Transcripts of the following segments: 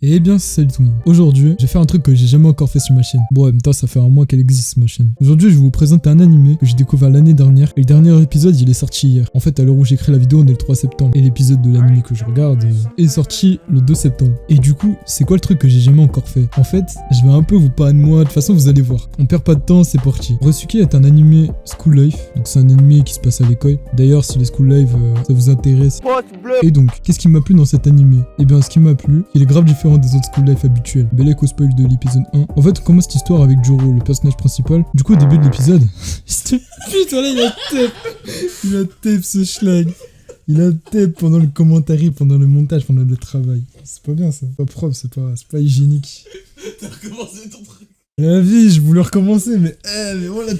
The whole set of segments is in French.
Eh bien, salut tout le monde. Aujourd'hui, je vais faire un truc que j'ai jamais encore fait sur ma chaîne. Bon, en même temps, ça fait un mois qu'elle existe, ma chaîne. Aujourd'hui, je vais vous présenter un animé que j'ai découvert l'année dernière. Et le dernier épisode, il est sorti hier. En fait, à l'heure où j'écris la vidéo, on est le 3 septembre. Et l'épisode de l'anime que je regarde est sorti le 2 septembre. Et du coup, c'est quoi le truc que j'ai jamais encore fait? En fait, je vais un peu vous parler de moi. De toute façon, vous allez voir. On perd pas de temps, c'est parti. Resuke est un animé School Life. Donc, c'est un animé qui se passe à l'école. D'ailleurs, si les School Life, ça vous intéresse. Et donc, qu'est-ce qui m'a plu dans cet animé? Eh bien, ce qui m'a plu, il est grave différent des autres School Life habituel. Bel écho spoil de l'épisode 1. En fait, on commence cette histoire avec Joro, le personnage principal. Du coup, au début de l'épisode... Putain, là, il a tape. Il a tape ce schlag. Il a tape pendant le commentaire, pendant le montage, pendant le travail. C'est pas bien, ça. C'est pas propre, c'est pas hygiénique. T'as recommencé ton truc. La vie, je voulais recommencer, mais voilà,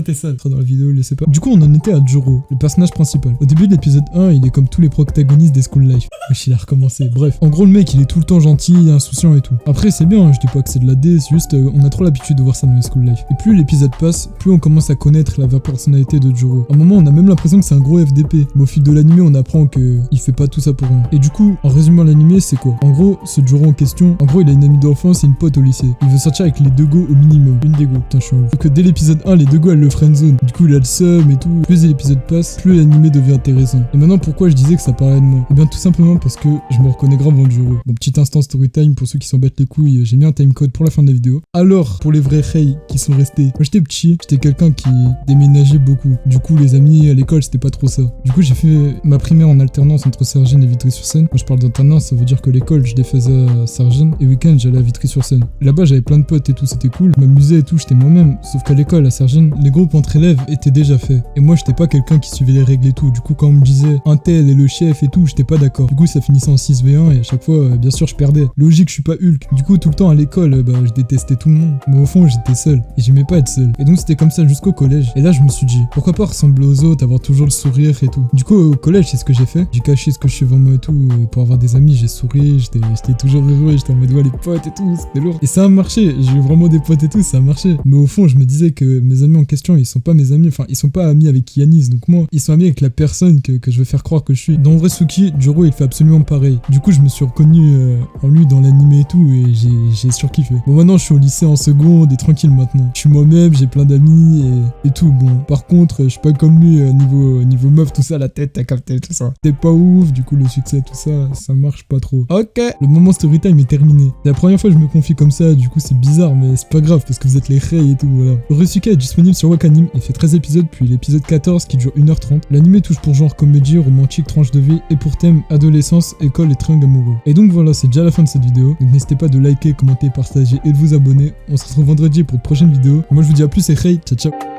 t'es sale. Dans la vidéo, laissez pas. Du coup, on en était à Joro, le personnage principal. Au début de l'épisode 1, il est comme tous les protagonistes des School Life. Wesh, il a recommencé. Bref, en gros, le mec, il est tout le temps gentil, insouciant et tout. Après, c'est bien, je dis pas que c'est de la D, c'est juste, on a trop l'habitude de voir ça dans les School Life. Et plus l'épisode passe, plus on commence à connaître la vraie personnalité de Joro. À un moment, on a même l'impression que c'est un gros FDP. Mais au fil de l'animé, on apprend que il fait pas tout ça pour rien. Et du coup, en résumant l'animé, c'est quoi? En gros, ce Joro en question, il a une amie d'enfance et une pote au lycée. Il veut sortir avec les deux go au minimum. Une des go. Putain, je suis en ouf. Donc, dès l'épisode 1, les deux go, elles le friendzone. Du coup, il a le seum et tout. Plus l'épisode passe, plus l'animé devient intéressant. Et maintenant, pourquoi je disais que ça parlait de moi? Eh bien, tout simplement parce que je me reconnais grave en Joro. Bon, petit instant story time pour ceux qui s'en battent les couilles. J'ai mis un timecode pour la fin de la vidéo. Alors, pour les vrais Rei qui sont restés, quand j'étais petit, j'étais quelqu'un qui déménageait beaucoup. Du coup, les amis à l'école, c'était pas trop ça. Du coup, j'ai fait ma primaire en alternance entre Sargent et Vitry-sur-Seine. Quand je parle d'alternance, ça veut dire que l'école, je les faisais à Sargent et week-end, j'allais à Vitry-sur-Seine. Là-bas, j'avais plein de potes et tout, c'était cool. Je m'amusais et tout, j'étais moi-même. Sauf qu'à l'école, à Sargent, les groupes entre élèves étaient déjà faits. Et moi, j'étais pas quelqu'un qui suivait les règles et tout. Du coup, quand on me disait un tel est le chef et tout, j'étais pas d'accord. Du coup, ça finissait en 6v1 et à chaque fois, bien sûr, je perdais. Logique, je suis pas Hulk. Du coup, tout le temps à l'école, je détestais tout le monde. Mais au fond, j'étais seul. Et j'aimais pas être seul. Et donc, c'était comme ça jusqu'au collège. Et là, je me suis dit, pourquoi pas ressembler aux autres, avoir toujours le sourire et tout. Du coup, au collège, c'est ce que j'ai fait. J'ai caché ce que je suis devant moi et tout. Pour avoir des amis, j'ai souri. J'étais toujours heureux. J'étais en mode, ouais, les potes et tout. C'était lourd. Et ça a marché. J'ai eu vraiment des potes et tout. Ça a marché. Mais au fond, je me disais que mes amis en question, ils sont pas mes amis. Enfin, ils sont pas amis avec Yanis. Donc moi, ils sont amis avec la personne que je veux faire croire que je suis. Dans Resuke, Joro, il fait absolument pareil. Du coup, je me suis reconnu en lui dans l'anime et tout. Et j'ai surkiffé. Bon, maintenant, je suis au lycée en seconde et tranquille maintenant. Je suis moi-même, j'ai plein d'amis et tout. Bon, par contre, je suis pas comme lui niveau meuf, tout ça, la tête, t'as capté, tout ça. T'es pas ouf, du coup, le succès, tout ça, ça marche pas trop. Ok, le moment story time est terminé. C'est la première fois que je me confie comme ça, du coup, c'est bizarre, mais c'est pas grave parce que vous êtes les Rei et tout, voilà. Resuke est disponible sur Wakanim. Il fait 13 épisodes, puis l'épisode 14 qui dure 1h30. L'anime touche pour genre comédie, romantique, tranche de vie et pour thème adolescence, école et triangle amoureux. Et donc voilà, c'est déjà la fin de cette vidéo. Donc n'hésitez pas de liker, commenter, partager et de vous abonner. On se retrouve vendredi pour une prochaine vidéo. Moi, je vous dis à plus et Rei, ciao ciao.